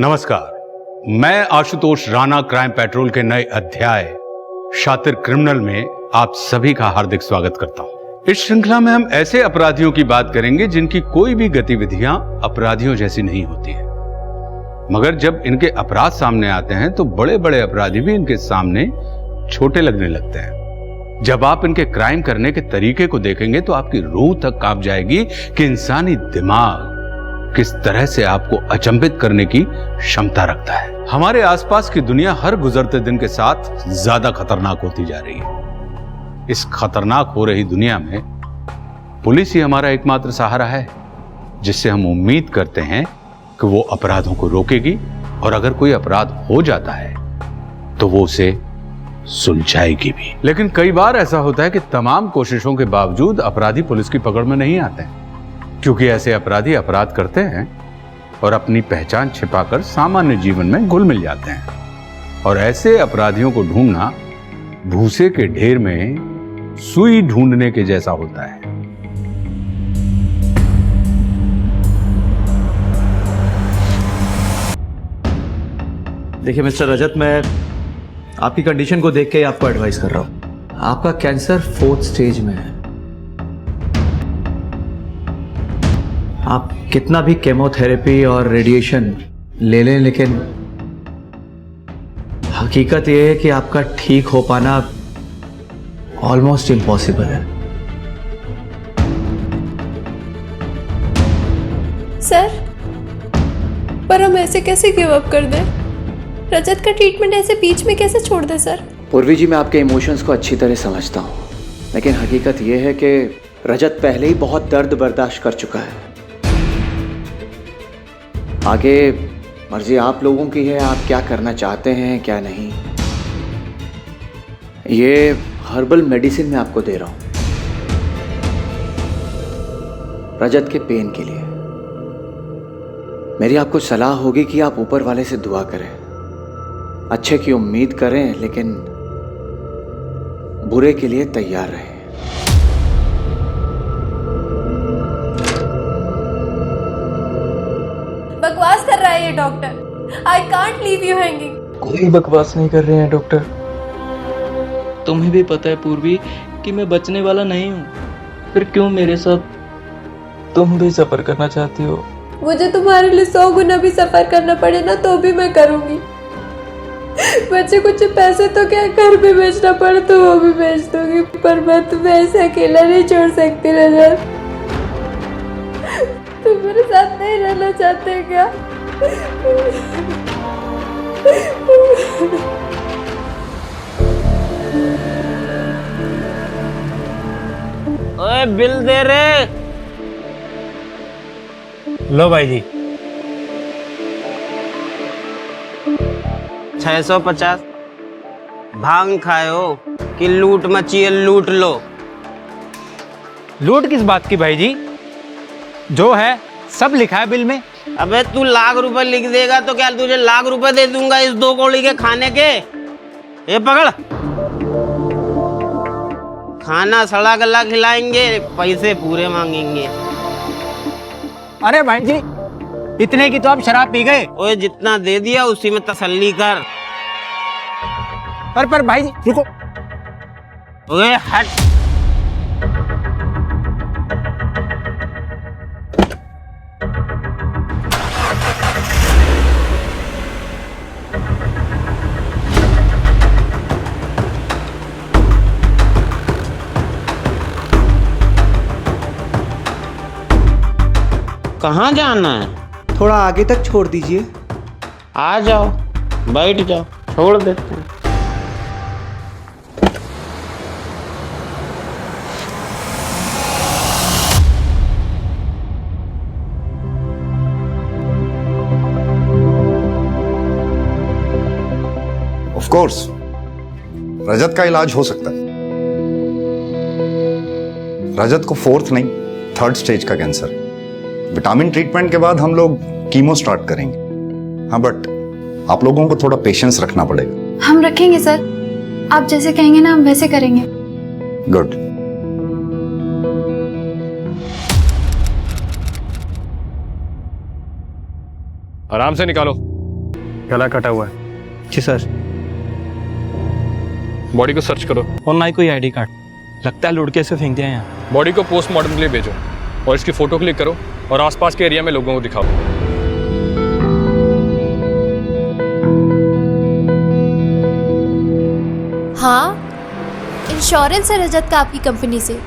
नमस्कार, मैं Ashutosh Rana crime petrol के नए अध्याय शातिर क्रिमिनल में आप सभी का हार्दिक स्वागत करता हूं। इस श्रृंखला में हम ऐसे अपराधियों की बात करेंगे जिनकी कोई भी गतिविधियां अपराधियों जैसी नहीं होती है, मगर जब इनके अपराध सामने आते हैं तो बड़े बड़े अपराधी भी इनके सामने छोटे लगने लगते हैं। जब आप इनके क्राइम करने के तरीके को देखेंगे तो आपकी रूह तक कांप जाएगी कि इंसानी दिमाग किस तरह से आपको अचंभित करने की क्षमता रखता है। हमारे आसपास की दुनिया हर गुजरते दिन के साथ ज्यादा खतरनाक होती जा रही है। इस खतरनाक हो रही दुनिया में पुलिस ही हमारा एकमात्र सहारा है, जिससे हम उम्मीद करते हैं कि वो अपराधों को रोकेगी और अगर कोई अपराध हो जाता है तो वो उसे सुलझाएगी भी। लेकिन कई बार ऐसा होता है कि तमाम कोशिशों के बावजूद अपराधी पुलिस की पकड़ में नहीं आते हैं, क्योंकि ऐसे अपराधी अपराध करते हैं और अपनी पहचान छिपाकर सामान्य जीवन में घुल मिल जाते हैं। और ऐसे अपराधियों को ढूंढना भूसे के ढेर में सुई ढूंढने के जैसा होता है। देखिए मिस्टर रजत, मैं आपकी कंडीशन को देख के आपको एडवाइस कर रहा हूं। आपका कैंसर 4th स्टेज में है। आप कितना भी केमोथेरेपी और रेडिएशन ले लें, लेकिन हकीकत यह है कि आपका ठीक हो पाना ऑलमोस्ट इम्पॉसिबल है। सर, पर हम ऐसे कैसे गिव अप कर दें? रजत का ट्रीटमेंट ऐसे बीच में कैसे छोड़ दें सर? पूर्वी जी, मैं आपके इमोशंस को अच्छी तरह समझता हूँ, लेकिन हकीकत यह है कि रजत पहले ही बहुत दर्द बर्दाश्त कर चुका है। आगे मर्जी आप लोगों की है, आप क्या करना चाहते हैं क्या नहीं। ये हर्बल मेडिसिन मैं आपको दे रहा हूं रजत के पेन के लिए। मेरी आपको सलाह होगी कि आप ऊपर वाले से दुआ करें, अच्छे की उम्मीद करें, लेकिन बुरे के लिए तैयार रहें। बकवास कर रहा है ये doctor. I can't leave you hanging. कोई बकवास नहीं कर रहे हैं डॉक्टर। तुम्हें भी पता है पूर्वी कि मैं बचने वाला नहीं हूँ, फिर क्यों मेरे साथ तुम भी सफर करना चाहती हो? मुझे तुम्हारे लिए 100 गुना भी सफर करना पड़े ना तो भी मैं करूंगी। बच्चे कुछ पैसे तो क्या घर पे बेचना पड़े तो वो भी बेच दूंगी, पर मैं तुम्हें ऐसे अकेला नहीं छोड़ सकती रजत। तुम मेरे साथ नहीं रहना चाहते क्या? ओए बिल दे रे। लो भाई जी। 650। भांग खायो कि लूट मची है, लूट लो। लूट किस बात की भाई जी? जो है सब लिखा है बिल में। अबे तू लाख रुपए लिख देगा तो क्या तुझे लाख रुपए दे दूंगा इस 2 कौड़ी के खाने के? ये पकड़, खाना सड़ा गला खिलाएंगे, पैसे पूरे मांगेंगे। अरे भाई जी, इतने की तो आप शराब पी गए। ओए जितना दे दिया उसी में तसल्ली कर। पर भाई जी रुको। ओए हट। कहाँ जाना है? थोड़ा आगे तक छोड़ दीजिए। आ जाओ, बैठ जाओ, छोड़ देते हैं। ऑफ कोर्स रजत का इलाज हो सकता है। रजत को 4th नहीं 3rd स्टेज का कैंसर। विटामिन ट्रीटमेंट के बाद हम लोग कीमो स्टार्ट करेंगे। हाँ, बट आप लोगों को थोड़ा पेशेंस रखना पड़ेगा। हम रखेंगे सर, आप जैसे कहेंगे ना हम वैसे करेंगे। गुड। आराम से निकालो। गला कटा हुआ है। जी सर। बॉडी को सर्च करो। और ना ही कोई आईडी कार्ड, लगता है लुढ़के से फेंक दिया है यहाँ। बॉडी को पोस्टमार्टम के लिए भेजो और इसकी फोटो क्लिक करो और आसपास के एरिया में लोगों को दिखाओ। हाँ, इंश्योरेंस है रजत का आपकी कंपनी से।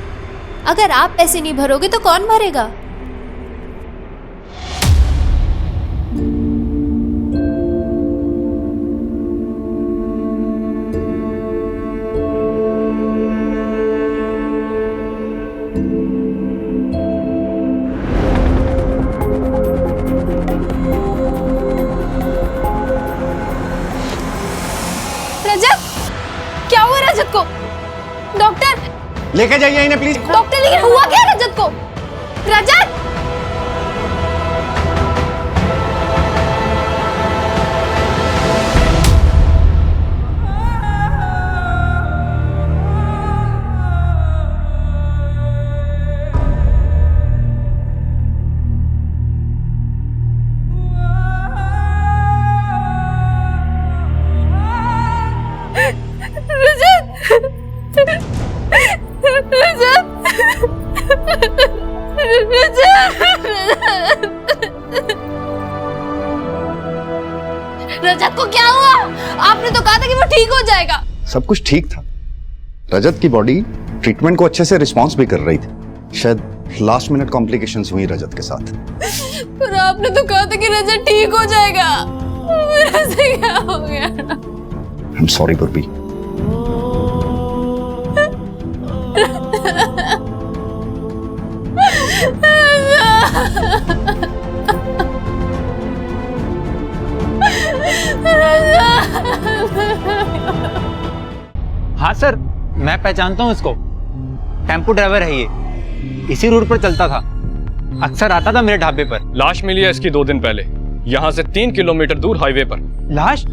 अगर आप पैसे नहीं भरोगे तो कौन भरेगा? रजत, क्या हुआ रजत को? डॉक्टर लेके जाइए इन्हें प्लीज। डॉक्टर, लेकिन हुआ क्या रजत को? रजत! रजत को क्या हुआ? आपने तो कहा था कि वो ठीक हो जाएगा। सब कुछ ठीक था। रजत की बॉडी ट्रीटमेंट को अच्छे से रिस्पॉन्स भी कर रही थी। शायद लास्ट मिनट कॉम्प्लिकेशंस हुई रजत के साथ। पर आपने तो कहा था कि रजत ठीक हो जाएगा। मेरे से क्या हो गया? आई एम सॉरी पूर्वी। हाँ सर, मैं पहचानता हूँ इसको। टेम्पो ड्राइवर है ये, इसी रूट पर चलता था, अक्सर आता था मेरे ढाबे पर। लाश मिली है इसकी 2 दिन पहले, यहाँ से 3 किलोमीटर दूर हाईवे पर। लाश?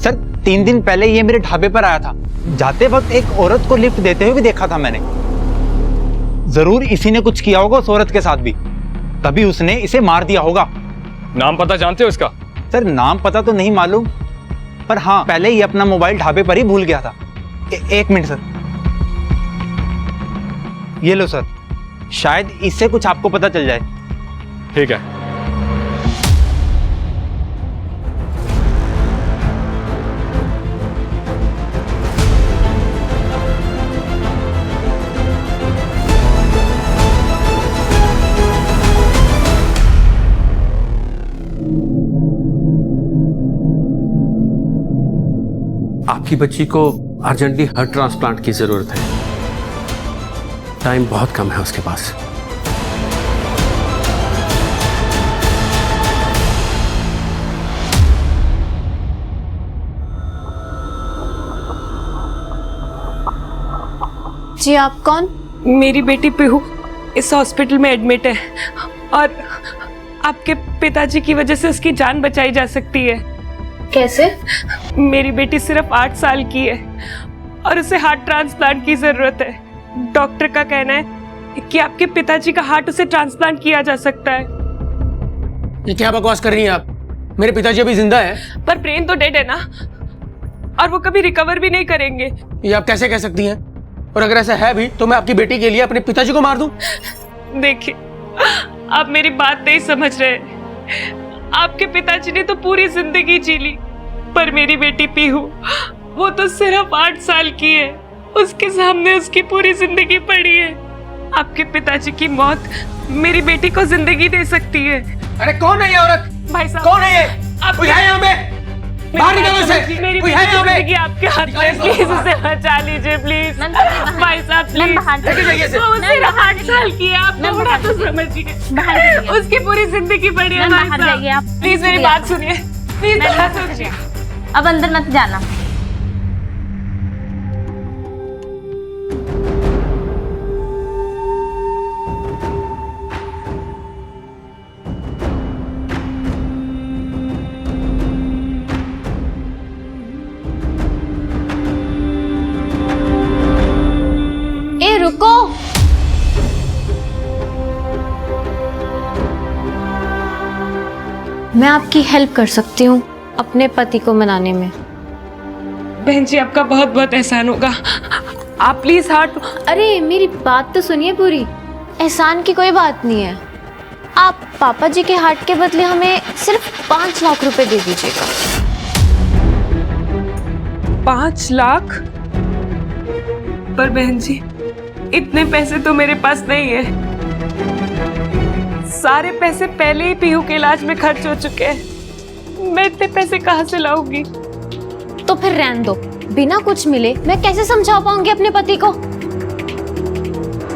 सर 3 दिन पहले ये मेरे ढाबे पर आया था। जाते वक्त एक औरत को लिफ्ट देते हुए भी देखा था मैंने। जरूर इसी ने कुछ किया होगा उस औरत के साथ भी, तभी उसने इसे मार दिया होगा। नाम पता जानते हो इसका? सर नाम पता तो नहीं मालूम, पर हाँ पहले ही अपना मोबाइल ढाबे पर ही भूल गया था। एक मिनट सर, ये लो सर, शायद इससे कुछ आपको पता चल जाए। ठीक है। आपकी बच्ची को अर्जेंटली हार्ट ट्रांसप्लांट की जरूरत है। टाइम बहुत कम है उसके पास। जी आप कौन? मेरी बेटी पीहू इस हॉस्पिटल में एडमिट है और आपके पिताजी की वजह से उसकी जान बचाई जा सकती है। कैसे? मेरी बेटी सिर्फ 8 साल की है और उसे हार्ट ट्रांसप्लांट की जरूरत है। डॉक्टर का कहना है कि आपके पिताजी का हार्ट उसे ट्रांसप्लांट किया जा सकता है। ये क्या बकवास कर रही हैं आप? मेरे पिताजी अभी जिंदा है। पर ब्रेन तो डेड है ना, और वो कभी रिकवर भी नहीं करेंगे। ये आप कैसे कह सकती हैं? और अगर ऐसा है भी तो मैं आपकी बेटी के लिए अपने पिताजी को मार दूं? देखिए, आप मेरी बात नहीं समझ रहे। आपके पिताजी ने तो पूरी जिंदगी जी ली, पर मेरी बेटी पीहू, वो तो सिर्फ 8 साल की है। उसके सामने उसकी पूरी जिंदगी पड़ी है। आपके पिताजी की मौत मेरी बेटी को जिंदगी दे सकती है। अरे कौन है ये औरत? भाई साहब, कौन है ये? आप कोई है यहाँ पे? बाहर निकलो इसे। मेरी कोई है यहाँ पे? जिंदगी आपके हाथ में, प्लीज उसे बचा लीजिए प्लीज। भाई साहब प्लीज, लेके जाइए इसे। वो सिर्फ 8 साल की है, आप थोड़ा तो समझिए। उसकी पूरी जिंदगी पड़ी है। भाई साहब प्लीज मेरी बात सुनिए, प्लीज थोड़ा सोचिए। अब अंदर मत जाना। ए रुको, मैं आपकी हेल्प कर सकती हूँ अपने पति को मनाने में। बहन जी आपका बहुत बहुत एहसान होगा, आप प्लीज हार्ट। अरे मेरी बात तो सुनिए पूरी, एहसान की कोई बात नहीं है। आप पापा जी के हार्ट के बदले हमें सिर्फ 5 लाख रुपए दे दीजिएगा। 5 लाख? पर बहन जी इतने पैसे तो मेरे पास नहीं है, सारे पैसे पहले ही पीहू के इलाज में खर्च हो चुके हैं, मैं इतने पैसे कहाँ से लाऊंगी? तो फिर रहने दो, बिना कुछ मिले मैं कैसे समझा पाऊंगी अपने पति को?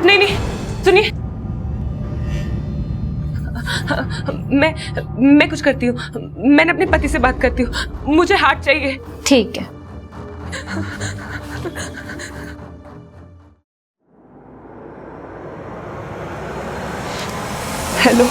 नहीं नहीं सुनिए, मैं कुछ करती हूँ, मैंने अपने पति से बात करती हूँ, मुझे हार्ट चाहिए। ठीक है। हेलो,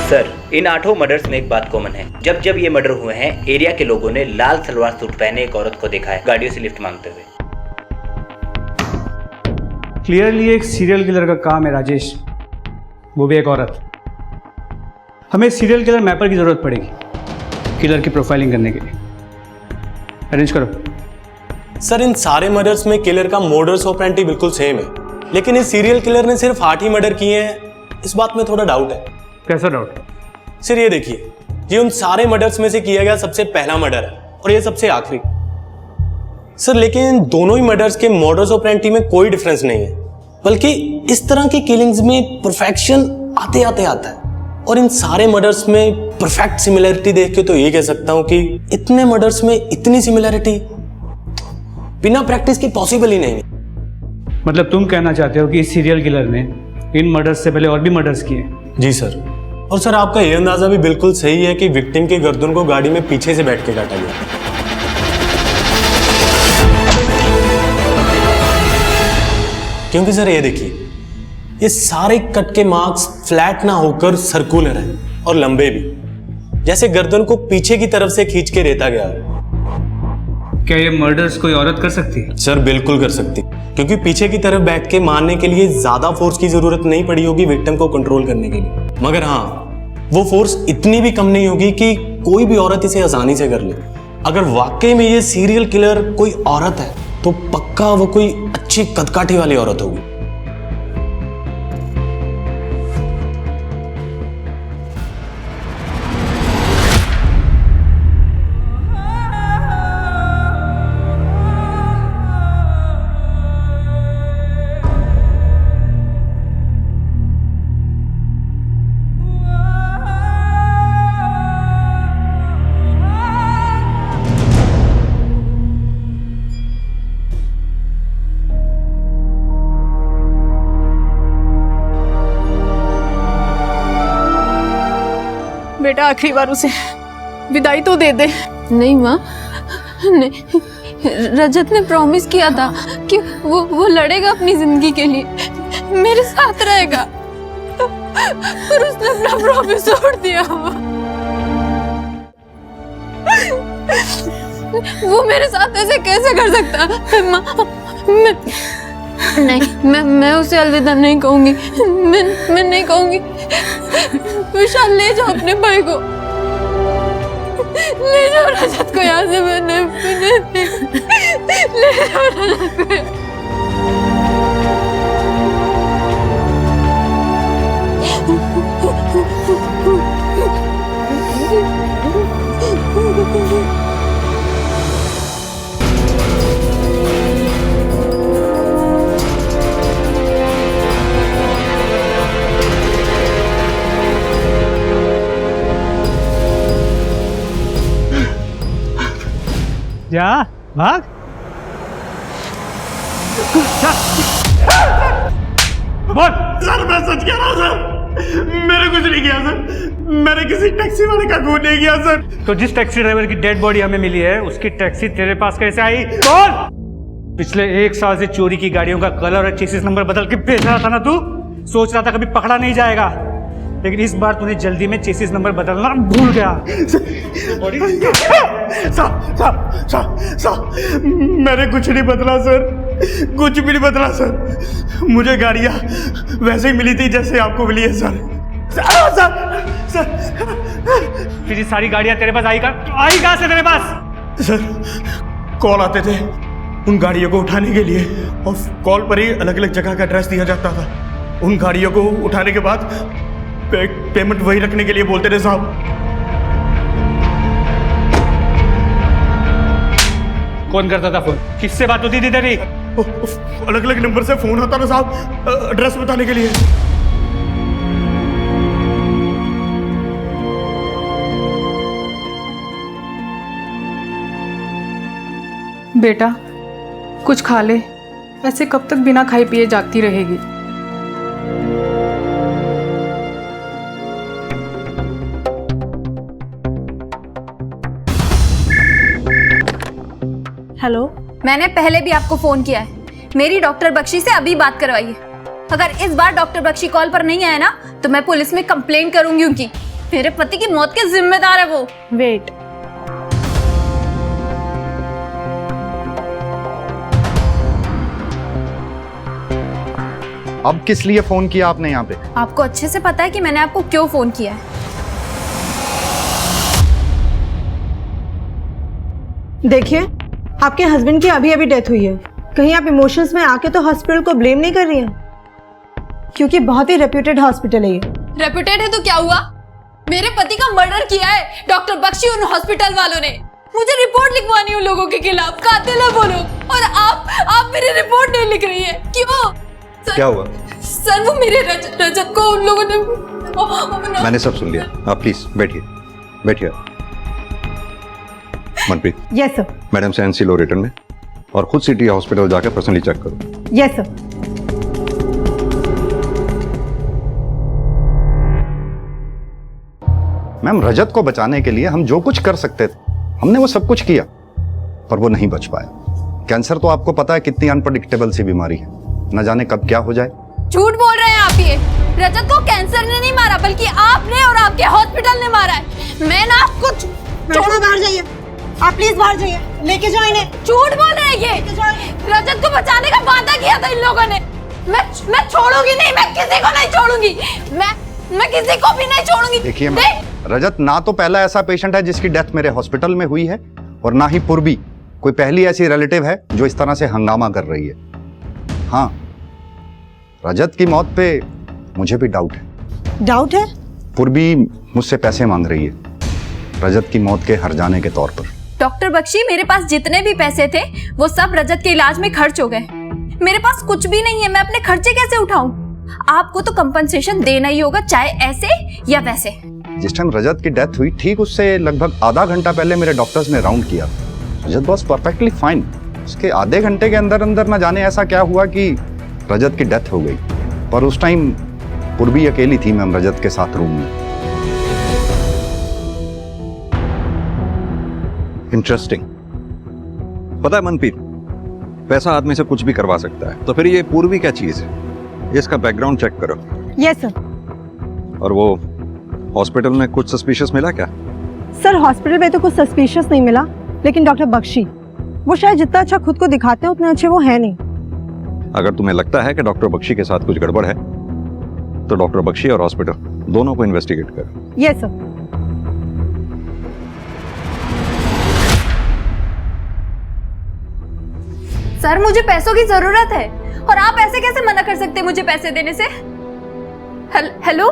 सर, इन 8 मर्डर्स में एक बात कॉमन है, जब जब ये मर्डर हुए हैं एरिया के लोगों ने लाल सलवार सूट पहने एक औरत को देखा है गाड़ियों से लिफ्ट मांगते हुए। क्लियरली एक सीरियल किलर का काम है राजेश, वो भी एक औरत। हमें सीरियल किलर मैपर की जरूरत पड़ेगी किलर की प्रोफाइलिंग करने के लिए। अरेंज करो। सर, इन सारे मर्डर्स में किलर का मोडस ऑपरेंडी बिल्कुल सेम है, लेकिन इस सीरियल किलर ने सिर्फ 8 ही मर्डर किए हैं, इस बात में थोड़ा डाउट है। कैसा डाउट? सर ये देखिए, ये उन सारे मर्डर्स में से किया गया सबसे पहला मर्डर है और ये सबसे आखिरी। सर लेकिन दोनों ही मर्डर्स के मोडस ऑपरेंडी में कोई डिफरेंस नहीं है, बल्कि इस तरह की किलिंग्स में परफेक्शन आते आते आता है। और इन सारे मर्डर्स में परफेक्ट सिमिलरिटी देख के तो ये कह सकता हूं कि इतने मर्डर्स में इतनी सिमिलरिटी बिना प्रैक्टिस के पॉसिबल ही नहीं। मतलब तुम कहना चाहते हो कि इस सीरियल किलर ने इन मर्डर्स से पहले और भी मर्डर्स किए? जी सर। और सर आपका ये अंदाजा भी बिल्कुल सही है कि विक्टिम के गर्दन को गाड़ी में पीछे से बैठ के काटा गया। क्योंकि सर ये देखिए, ये सारे कट के मार्क्स फ्लैट ना होकर सर्कुलर हैं और लंबे भी, जैसे गर्दन को पीछे की तरफ से खींच के रेता गया। क्या ये मर्डर्स कोई औरत कर सकती है? सर बिल्कुल कर सकती, क्योंकि पीछे की तरफ बैठ के मारने के लिए ज्यादा फोर्स की जरूरत नहीं पड़ी होगी विक्टिम को कंट्रोल करने के लिए। मगर हाँ, वो फोर्स इतनी भी कम नहीं होगी कि कोई भी औरत इसे आसानी से कर ले। अगर वाकई में ये सीरियल किलर कोई औरत है तो पक्का वो कोई अच्छी कदकाठी वाली औरत होगी। बेटा आखिरी बार उसे विदाई तो दे दे। नहीं माँ, नहीं, रजत ने प्रॉमिस किया था कि वो लड़ेगा अपनी जिंदगी के लिए, मेरे साथ रहेगा, पर उसने अपना प्रॉमिस तोड़ दिया। वो मेरे साथ ऐसे कैसे कर सकता? माँ नहीं, मैं उसे अलविदा नहीं कहूंगी, मैं नहीं कहूंगी। विशाल ले जाओ अपने भाई को, ले जाओ रजत को यहाँ से। मैंने ले जाओ रजत को। जा भाग। बोल। सर मैं सच कह रहा हूँ सर, मैंने कुछ नहीं किया सर, मैंने किसी टैक्सी वाले का खून नहीं किया सर। तो जिस टैक्सी ड्राइवर की डेड बॉडी हमें मिली है उसकी टैक्सी तेरे पास कैसे आई? कौन? पिछले 1 साल से चोरी की गाड़ियों का कलर और चेसिस नंबर बदल के बेच रहा था ना तू? सोच रहा था कभी पकड़ा नहीं जाएगा, लेकिन इस बार तूने जल्दी में चेसिस नंबर बदलना भूल गया। मैंने कुछ नहीं बदला सर, कुछ भी नहीं बदला सर। मुझे गाड़ियाँ वैसे ही मिली थी जैसे आपको मिली है सर। सर तेरी सारी गाड़ियाँ तेरे पास आई कहाँ से तेरे पास? सर कॉल आते थे उन गाड़ियों को उठाने के लिए, और कॉल पर ही अलग अलग जगह का एड्रेस दिया जाता था। उन गाड़ियों को उठाने के बाद पेमेंट वही रखने के लिए बोलते थे साहब। कौन करता था फोन? किससे बात होती थी तेरी? अलग अलग नंबर से फोन आता था साहब, एड्रेस बताने के लिए। बेटा कुछ खा ले, ऐसे कब तक बिना खाए पिए जागती रहेगी? हेलो, मैंने पहले भी आपको फोन किया है। मेरी डॉक्टर बख्शी से अभी बात करवाइए। अगर इस बार डॉक्टर बख्शी कॉल पर नहीं आया ना तो मैं पुलिस में कंप्लेंट करूंगी उनकी। मेरे पति की मौत के जिम्मेदार है वो। वेट, अब किस लिए फोन किया आपने यहाँ पे? आपको अच्छे से पता है कि मैंने आपको क्यों फोन किया है। देखिए, आपके हस्बैंड की अभी अभी डेथ हुई है। कहीं आप इमोशंस में आके तो हॉस्पिटल को ब्लेम नहीं कर रही हैं? क्योंकि बहुत ही रेप्यूटेड हॉस्पिटल है ये। रेप्यूटेड है तो क्या हुआ? मेरे पति का मर्डर किया है डॉक्टर बख्शी उन हॉस्पिटल वालों ने। मुझे रिपोर्ट लिखवानी उन लोगों के खिलाफ, कातिल है वो लोग। और आप मेरी रिपोर्ट नहीं लिख रही है, क्यों? क्या हुआ? सर वो मेरे रजत को उन लोगों ने। मैंने सब सुन लिया, आप प्लीज बैठिए बैठिए। मनप्रीत। Yes sir. मैडम से एनसी लो रिटर्न में, और खुद सिटी हॉस्पिटल जाकर पर्सनली चेक करो। Yes sir. मैम, रजत को बचाने के लिए हम जो कुछ कर सकते थे हमने वो सब कुछ किया, पर वो नहीं बच पाया। कैंसर तो आपको पता है कितनी अनप्रेडिक्टेबल सी बीमारी है, न जाने कब क्या हो जाए। झूठ बोल रहे हैं आप। ये रजत को कैंसर ने नहीं मारा, बल्कि आपने और आपके हॉस्पिटल ने मारा है। मैं ना कुछ छोड़ो, बाहर जाइए आप, प्लीज बाहर जाइए, लेके जाओ इन्हें। झूठ बोल रहे हैं ये। रजत को बचाने का वादा किया था इन लोगों ने। मैं छोड़ूंगी नहीं, मैं किसी को नहीं छोड़ूंगी। मैं किसी को भी नहीं छोड़ूंगी। देखिए रजत ना तो पहला ऐसा पेशेंट है जिसकी डेथ मेरे हॉस्पिटल में हुई है, और ना ही पूर्वी कोई पहली ऐसी रिलेटिव है जो इस तरह से हंगामा कर रही है। हाँ, रजत की मौत पे मुझे भी डाउट है। डाउट है? पूर्वी मुझसे पैसे मांग रही है रजत की मौत के हर जाने के तौर पर। डॉक्टर बख्शी, मेरे पास जितने भी पैसे थे वो सब रजत के इलाज में खर्च हो गए। मेरे पास कुछ भी नहीं है, मैं अपने खर्चे कैसे उठाऊं? आपको तो कंपनसेशन देना ही होगा, चाहे ऐसे या वैसे। जिस टाइम रजत की डेथ हुई ठीक उससे लगभग आधा घंटा पहले मेरे डॉक्टर्स ने राउंड किया। रजत वाज परफेक्टली फाइन। उसके आधे घंटे के अंदर अंदर न जाने ऐसा क्या हुआ कि रजत की डेथ हो गई। पर उस टाइम पूर्वी अकेली थी मैम रजत के साथ रूम में। इंटरेस्टिंग। पता है मनप्रीत, पैसा आदमी से कुछ भी करवा सकता है, तो फिर ये पूर्वी क्या चीज है? इसका बैकग्राउंड चेक करो। Yes sir. और वो हॉस्पिटल में कुछ सस्पिशियस मिला क्या? सर हॉस्पिटल में तो कुछ सस्पिशियस नहीं मिला, लेकिन डॉक्टर बख्शी वो शायद जितना अच्छा खुद को दिखाते हैं उतने अच्छे वो है नहीं। अगर तुम्हें लगता है कि डॉक्टर बख्शी के साथ कुछ गड़बड़ है तो डॉक्टर बख्शी और हॉस्पिटल दोनों को इन्वेस्टिगेट करो। Yes sir. सर मुझे पैसों की जरूरत है, और आप ऐसे कैसे मना कर सकते हैं मुझे पैसे देने से? हेलो,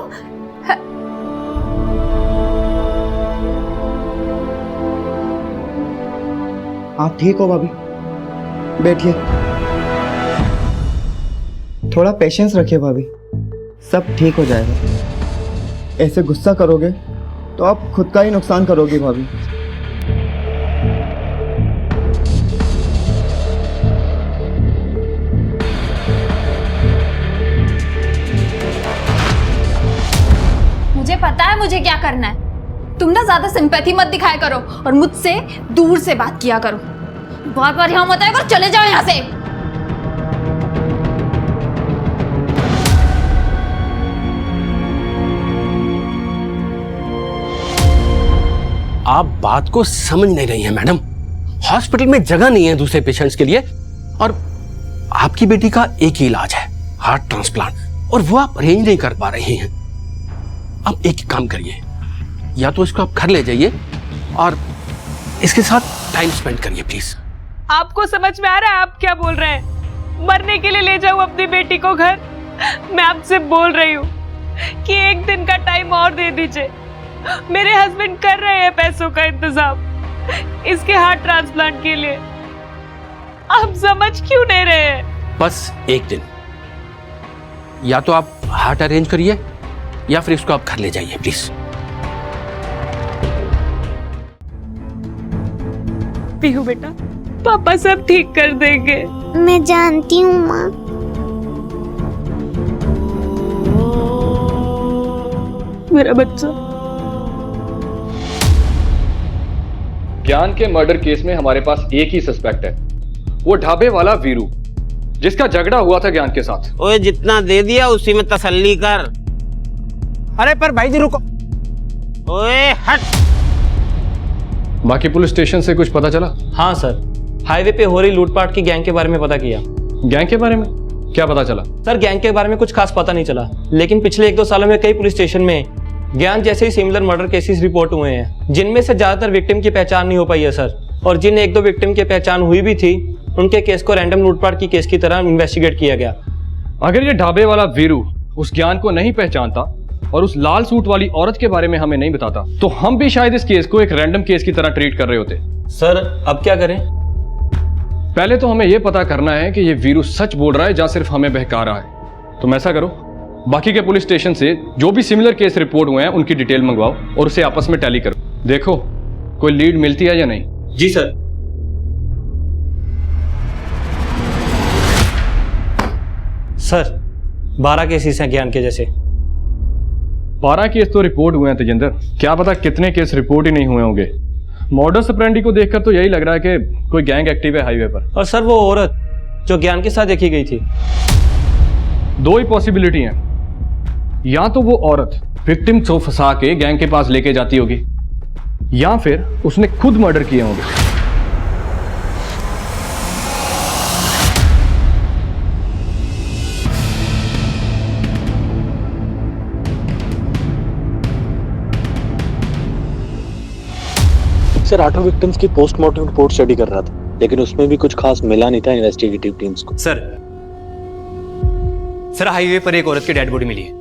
आप ठीक हो भाभी? बैठिए, थोड़ा पेशेंस रखिए भाभी, सब ठीक हो जाएगा। ऐसे गुस्सा करोगे तो आप खुद का ही नुकसान करोगे भाभी। मुझे पता है मुझे क्या करना है। तुम ना ज्यादा सिंपैथी मत दिखाया करो और मुझसे दूर से बात किया करो। बार बार यहाँ मत आया करो, चले जाओ यहाँ से। आप बात को समझ नहीं रही हैं मैडम। हॉस्पिटल में जगह नहीं है दूसरे पेशेंट्स के लिए, और आपकी बेटी का एक ही इलाज है, हार्ट ट्रांसप्लांट, और वो आप अरेंज नहीं कर पा रही हैं। अब एक काम करिए, या तो इसको आप घर ले जाइए और इसके साथ टाइम स्पेंड करिए प्लीज। आपको समझ में आ रहा है आप क्या बोल रहे हैं? मरने के लिए ले जाऊं अपनी बेटी को घर? मैं आपसे बोल रही हूँ कि एक दिन का टाइम और दे दीजिए। मेरे हस्बैंड कर रहे हैं पैसों का इंतजाम इसके हार्ट ट्रांसप्लांट के लिए। आप समझ क्यों नहीं रहे हैं? बस एक दिन, या तो आप हार्ट अरेंज करिए या फिर इसको आप घर ले जाइए प्लीज। पीहू बेटा, पापा सब ठीक कर देंगे। मैं जानती हूँ माँ। मेरा बच्चा। ज्ञान के मर्डर केस में हमारे पास एक ही सस्पेक्ट है, वो ढाबे वाला वीरू, जिसका झगड़ा हुआ था ज्ञान के साथ। ओए जितना दे दिया उसी में तसल्ली कर। अरे पर भाई जी रुको। ओए हट। बाकी पुलिस स्टेशन से कुछ पता चला? हाँ सर, हाईवे पे हो रही लूटपाट की गैंग के बारे में पता किया। गैंग के बारे में क्या पता चला? सर गैंग के बारे में कुछ खास पता नहीं चला, लेकिन पिछले 1-2 सालों में कई पुलिस स्टेशन में ज्ञान जैसे ही सिमिलर मर्डर केसेस रिपोर्ट हुए हैं, जिनमें से ज्यादातर विक्टिम की पहचान नहीं हो पाई है सर। और जिन 1-2 विक्टिम की पहचान हुई भी थी, उनके केस को रैंडम लूटपाट की केस की तरह इन्वेस्टिगेट किया गया। अगर ये ढाबे वाला वीरू उस ज्ञान को नहीं पहचानता और उस लाल सूट वाली औरत के बारे में हमें नहीं बताता, तो हम भी शायद इस केस को एक रैंडम केस की तरह ट्रीट कर रहे होते। सर अब क्या करें? पहले तो हमें यह पता करना है कि ये वीरू सच बोल रहा है या सिर्फ हमें बहका रहा है। तुम ऐसा करो, बाकी के पुलिस स्टेशन से जो भी सिमिलर केस रिपोर्ट हुए हैं उनकी डिटेल मंगवाओ और उसे आपस में टैली करो। देखो कोई लीड मिलती है या नहीं। जी सर। सर 12 केसेस हैं ज्ञान के जैसे। 12 केस तो रिपोर्ट हुए हैं तेजिंदर, क्या पता कितने केस रिपोर्ट ही नहीं हुए होंगे। मॉडस ऑपरेंडी को देखकर तो यही लग रहा है कि कोई गैंग एक्टिव है हाईवे पर। और सर वो औरत जो ज्ञान के साथ देखी गई थी? 2 ही पॉसिबिलिटी हैं, या तो वो औरत विक्टिम को फंसा के गैंग के पास लेके जाती होगी, या फिर उसने खुद मर्डर किए होंगे। सर 8 विक्टिम्स की पोस्टमार्टम रिपोर्ट स्टडी कर रहा था, लेकिन उसमें भी कुछ खास मिला नहीं था इन्वेस्टिगेटिव टीम्स को। सर हाईवे पर एक औरत की डेड बॉडी मिली है।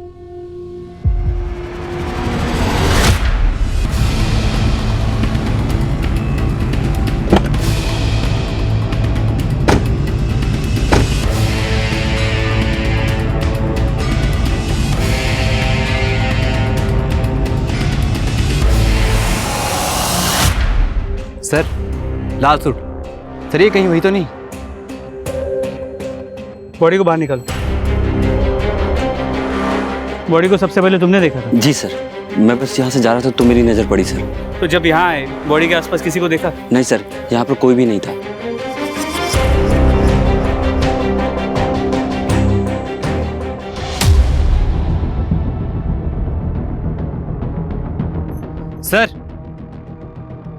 सर लाल सूट, सर ये कहीं हुई तो नहीं? बॉडी को बाहर निकाल। बॉडी को सबसे पहले तुमने देखा था? जी सर, मैं बस यहाँ से जा रहा था तो मेरी नज़र पड़ी सर। तो जब यहाँ आए बॉडी के आसपास किसी को देखा? नहीं सर, यहाँ पर कोई भी नहीं था।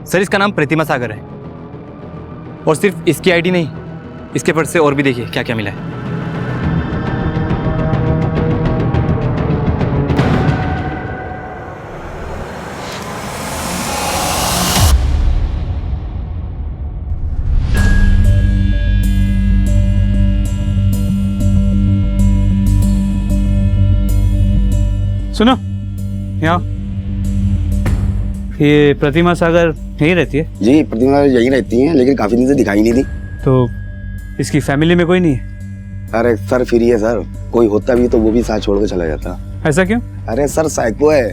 सर इसका नाम प्रतिमा सागर है, और सिर्फ इसकी आईडी नहीं, इसके पर्स से और भी देखिए क्या क्या मिला है। सुनो यहाँ, ये प्रतिमा सागर यहीं रहती है? जी प्रतिमा यहीं रहती हैं, लेकिन काफी दिन से दिखाई नहीं दी। तो इसकी फैमिली में कोई नहीं है? अरे सर फ्री है सर, कोई होता भी तो वो भी साथ छोड़ के चला जाता। ऐसा क्यों? अरे सर साइको है,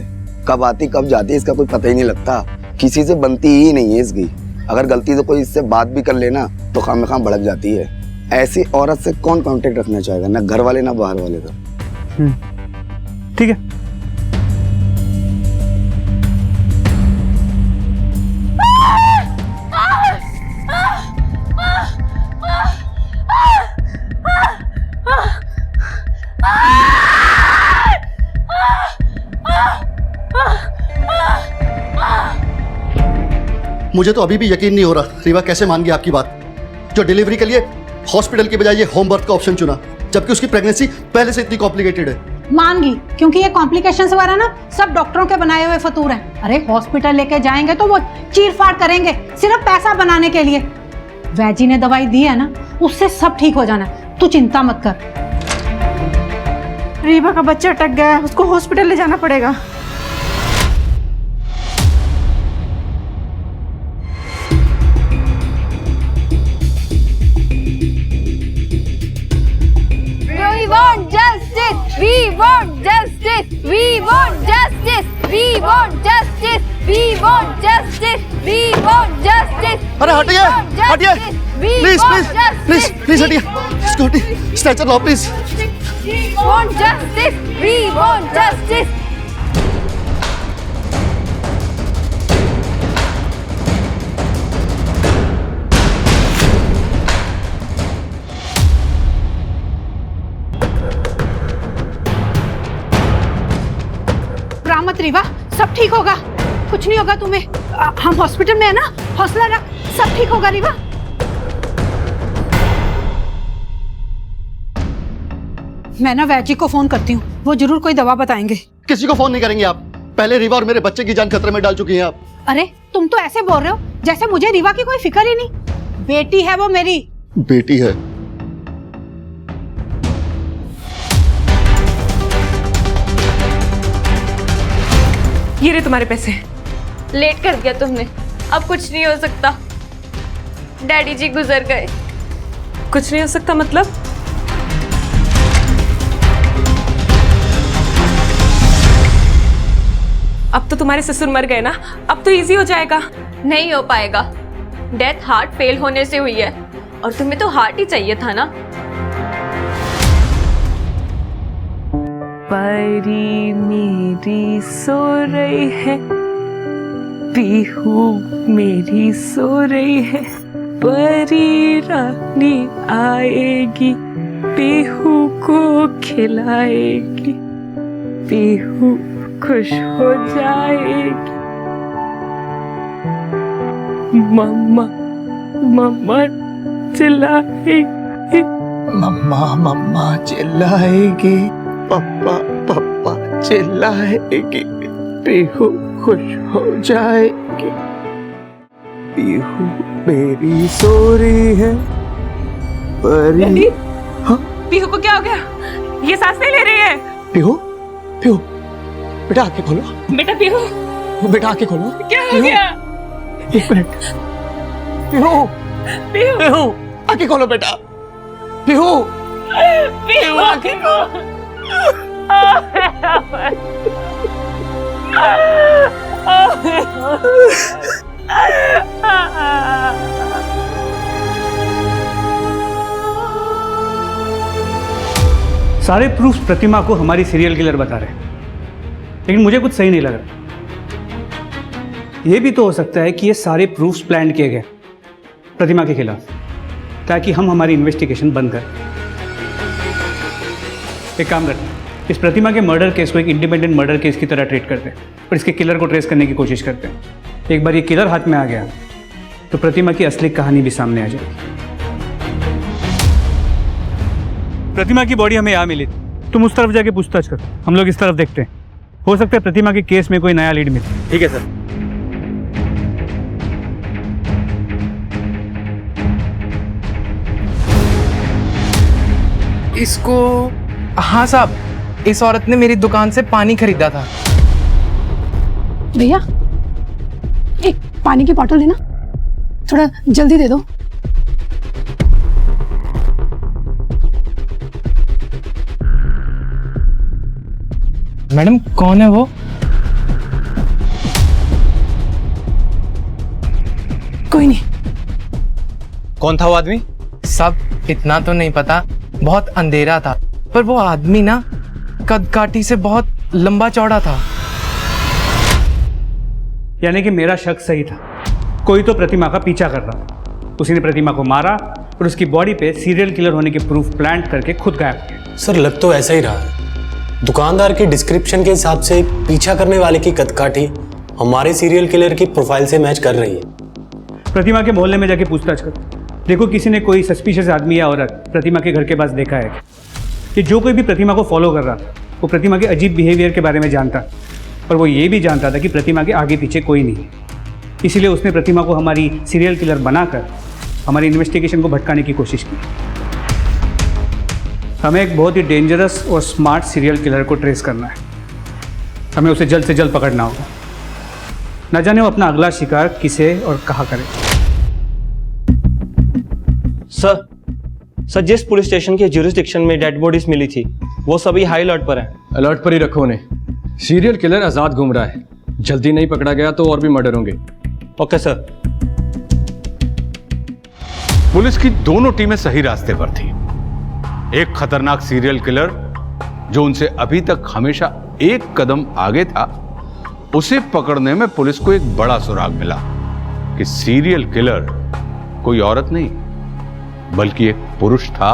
कब आती कब जाती है इसका कोई पता ही नहीं लगता, किसी से बनती ही नहीं है इसकी। अगर गलती से कोई इससे बात भी कर लेना तो खामखाम भड़क जाती है। ऐसी औरत से कौन कांटेक्ट रखना चाहेगा, ना घर वाले ना बाहर वाले। तो ठीक है, मुझे तो अभी भी यकीन नहीं हो रहा रीवा कैसे मान गई आपकी बात, जो डिलीवरी के लिए हॉस्पिटल के बजाय ये होम बर्थ का ऑप्शन चुना, जबकि उसकी प्रेगनेंसी पहले से इतनी कॉम्प्लिकेटेड है। मान गई, क्योंकि ये कॉम्प्लिकेशंस वगैरह ना सब डॉक्टरों के बनाए हुए फतूर हैं। अरे हॉस्पिटल लेके जाएंगे तो वो चीर फाड़ करेंगे सिर्फ पैसा बनाने के लिए। वैजी ने दवाई दी है ना, उससे सब ठीक हो जाना है, तू चिंता मत कर। रीवा का बच्चा अटक गया है, उसको हॉस्पिटल ले जाना पड़ेगा। We want justice. We want justice. We want justice. We want justice. We want justice. We want justice. अरे हटिए, हटिए, प्लीज प्लीज प्लीज प्लीज हटिए, स्कूटी स्ट्रेचर लाओ please. We want justice. We want justice. मत रीवा, सब ठीक होगा, कुछ नहीं होगा तुम्हें। हम हॉस्पिटल में है ना, हौसला रख, सब ठीक होगा रीवा। मैं ना वैजी को फोन करती हूँ, वो जरूर कोई दवा बताएंगे। किसी को फोन नहीं करेंगे आप, पहले रीवा और मेरे बच्चे की जान खतरे में डाल चुकी हैं आप। अरे तुम तो ऐसे बोल रहे हो जैसे मुझे रीवा की कोई फिक्र ही नहीं। बेटी है वो मेरी। बेटी है? ये रहे तुम्हारे पैसे। लेट कर दिया तुमने, अब कुछ नहीं हो सकता। डैडी जी गुजर गए। कुछ नहीं हो सकता मतलब? अब तो तुम्हारे ससुर मर गए ना, अब तो इजी हो जाएगा। नहीं हो पाएगा, डेथ हार्ट फेल होने से हुई है और तुम्हें तो हार्ट ही चाहिए था ना। परी मेरी सो रही है, पीहू मेरी सो रही है, परी रानी आएगी, पीहू को खिलाएगी, पीहू खुश हो जाएगी। मम्मा मम्मा चिल्लाएगी, मम्मा मम्मा चिल्लाएगी, पप्पा पप्पा चिल्लाएगी, पीहू खुश हो जाएगी, पीहू मेरी सो रही है, परी। हाँ? पीहू को क्या हो गया? ये सांस नहीं ले रही है। पीहू पीहू बेटा आंखें खोलो। बेटा पीहू, बेटा आंखें खोलो। क्या हो गया? एक मिनट। पीहू पीहू पीहू आंखें खोलो बेटा। पीहू पीहू आंखें खोलो। सारे प्रूफ्स प्रतिमा को हमारी सीरियल किलर बता रहे हैं, लेकिन मुझे कुछ सही नहीं लग रहा। यह भी तो हो सकता है कि ये सारे प्रूफ्स प्लान किए गए प्रतिमा के खिलाफ, ताकि हम हमारी इन्वेस्टिगेशन बंद करें। एक काम करते हैं, इस प्रतिमा के मर्डर केस को एक इंडिपेंडेंट मर्डर केस की तरह ट्रीट करते हैं और इसके किलर को ट्रेस करने की कोशिश करते हैं। एक बार ये किलर हाथ में आ गया तो प्रतिमा की असली कहानी भी सामने आ जाएगी। प्रतिमा की बॉडी हमें यहाँ मिली, तुम उस तरफ जाके पूछताछ करो, हम लोग इस तरफ देखते हैं। हो सकता है प्रतिमा के केस में कोई नया लीड मिले। ठीक है सर। इसको, हाँ साहब, इस औरत ने मेरी दुकान से पानी खरीदा था। भैया एक पानी की बोतल देना, थोड़ा जल्दी दे दो। मैडम कौन है वो? कोई नहीं। कौन था वो आदमी? सब इतना तो नहीं पता, बहुत अंधेरा था, पर वो आदमी ना कद काठी से बहुत लंबा चौड़ा था। यानी कि मेरा शक सही था, कोई तो प्रतिमा का पीछा कर रहा था। उसी ने प्रतिमा को मारा और उसकी बॉडी पे सीरियल किलर होने के प्रूफ प्लांट करके खुद गायब किया। सर लग तो ऐसा ही रहा है। दुकानदार के डिस्क्रिप्शन के हिसाब से पीछा करने वाले की कदकाठी हमारे सीरियल किलर की प्रोफाइल से मैच कर रही है। प्रतिमा के मोहल्ले में जाके पूछताछ करो। देखो किसी ने कोई सस्पिशियस आदमी या औरत प्रतिमा के घर के पास देखा है कि जो कोई भी प्रतिमा को फॉलो कर रहा था वो प्रतिमा के अजीब बिहेवियर के बारे में जानता, और वो ये भी जानता था कि प्रतिमा के आगे पीछे कोई नहीं है। इसीलिए उसने प्रतिमा को हमारी सीरियल किलर बनाकर हमारी इन्वेस्टिगेशन को भटकाने की कोशिश की। हमें एक बहुत ही डेंजरस और स्मार्ट सीरियल किलर को ट्रेस करना है। हमें उसे जल्द से जल्द पकड़ना होगा। न जाने वो अपना अगला शिकार किसे और कहाँ करे। सर जिस पुलिस स्टेशन के ज्यूरिसडिक्शन में डेड बॉडीज मिली थी वो सभी हाई अलर्ट पर है। अलर्ट पर ही रखो उन्हें। सीरियल किलर आजाद घूम रहा है, जल्दी नहीं पकड़ा गया तो और भी मर्डर होंगे। Okay sir. पुलिस की दोनों टीमें सही रास्ते पर थी। एक खतरनाक सीरियल किलर जो उनसे अभी तक हमेशा एक कदम आगे था, उसे पकड़ने में पुलिस को एक बड़ा सुराग मिला कि सीरियल किलर कोई औरत नहीं बल्कि एक पुरुष था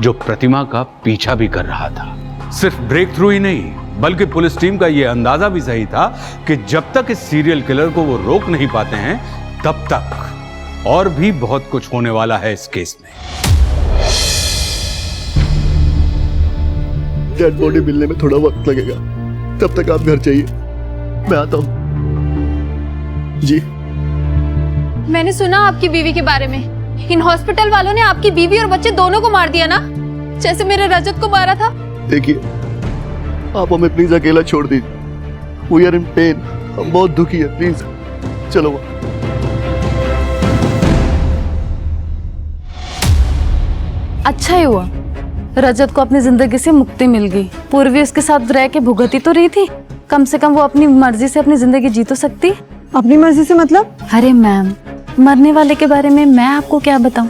जो प्रतिमा का पीछा भी कर रहा था। सिर्फ ब्रेक थ्रू ही नहीं बल्कि पुलिस टीम का यह अंदाजा भी सही था कि जब तक इस सीरियल किलर को वो रोक नहीं पाते हैं तब तक और भी बहुत कुछ होने वाला है इस केस में। डेड बॉडी मिलने में थोड़ा वक्त लगेगा, तब तक आप घर जाइए, मैं आता हूं। जी मैंने सुना आपकी बीवी के बारे में। इन हॉस्पिटल वालों ने आपकी बीवी और बच्चे दोनों को मार दिया ना, जैसे मेरे रजत को मारा था। देखिए आप हमें प्लीज अकेला छोड़ दीजिए। वी आर इन पेन, हम बहुत दुखी है, प्लीज चलो। अच्छा ही हुआ रजत को अपनी जिंदगी से मुक्ति मिल गई। पूर्वी उसके साथ रह के भुगती तो रही थी, कम से कम वो अपनी मर्जी से अपनी जिंदगी जी तो सकती। अपनी मर्जी से मतलब? अरे मैम, मरने वाले के बारे में मैं आपको क्या बताऊं।